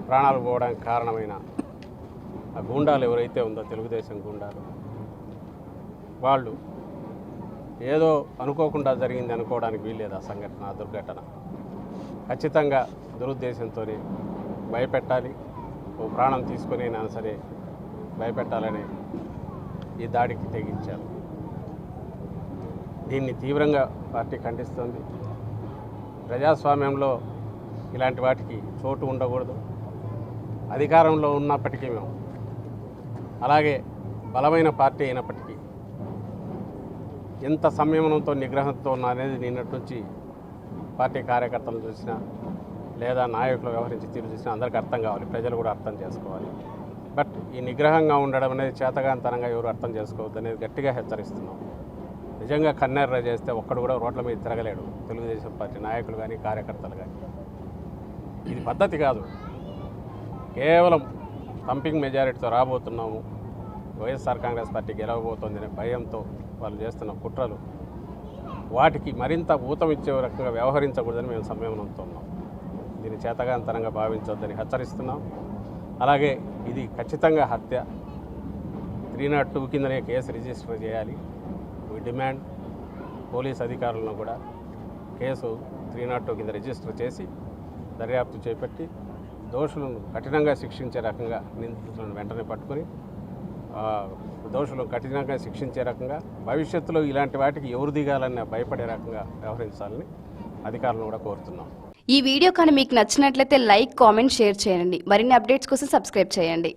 ప్రాణాలు పోవడానికి కారణమైన ఆ గూండాలు ఎవరైతే ఉందో తెలుగుదేశం గూండాలు వాళ్ళు ఏదో అనుకోకుండా జరిగింది అనుకోవడానికి వీల్లేదు. ఆ సంఘటన, ఆ దుర్ఘటన ఖచ్చితంగా దురుద్దేశంతో భయపెట్టాలి, ఓ ప్రాణం తీసుకునైనా సరే భయపెట్టాలని ఈ దాడికి తెగించారు. దీన్ని తీవ్రంగా పార్టీ ఖండిస్తుంది. ప్రజాస్వామ్యంలో ఇలాంటి వాటికి చోటు ఉండకూడదు. అధికారంలో ఉన్నప్పటికీ మేము, అలాగే బలమైన పార్టీ అయినప్పటికీ ఎంత సంయమనంతో నిగ్రహంతో ఉన్నా అనేది నిన్నటి నుంచి పార్టీ కార్యకర్తలు చూసినా లేదా నాయకులు వ్యవహరించి తీరు చూసినా అందరికీ అర్థం కావాలి, ప్రజలు కూడా అర్థం చేసుకోవాలి. బట్ ఈ నిగ్రహంగా ఉండడం అనేది చేతగాంతనంగా ఎవరు అర్థం చేసుకోవద్దు అనేది గట్టిగా హెచ్చరిస్తున్నాం. నిజంగా కన్నెర్ర చేస్తే ఒక్కడు కూడా రోడ్ల మీద తిరగలేడు, తెలుగుదేశం పార్టీ నాయకులు కానీ కార్యకర్తలు కానీ. ఇది పద్ధతి కాదు. కేవలం థంపింగ్ మెజారిటీతో రాబోతున్నాము, వైఎస్ఆర్ కాంగ్రెస్ పార్టీ గెలవబోతోందనే భయంతో వాళ్ళు చేస్తున్న కుట్రలు, వాటికి మరింత ఊతం ఇచ్చే రకంగా వ్యవహరించకూడదని మేము సంయమనంతో ఉన్నాం. దీన్ని చేతగాంతరంగా భావించొద్దని హెచ్చరిస్తున్నాం. అలాగే ఇది ఖచ్చితంగా హత్య. 302 కిందనే కేసు రిజిస్టర్ చేయాలి. వీ డిమాండ్ పోలీస్ అధికారులను కూడా కేసు 302 కింద రిజిస్టర్ చేసి దర్యాప్తు చేపట్టి దోషులను కఠినంగా శిక్షించే రకంగా, నిందితులను వెంటనే పట్టుకొని దోషులను కఠినంగా శిక్షించే రకంగా, భవిష్యత్తులో ఇలాంటి వాటికి ఎవరు దిగాలని భయపడే రకంగా వ్యవహరించాలని అధికారులను కూడా కోరుతున్నాం. ఈ వీడియో కానీ మీకు నచ్చినట్లయితే లైక్, కామెంట్, షేర్ చేయండి. మరిన్ని అప్డేట్స్ కోసం సబ్స్క్రైబ్ చేయండి.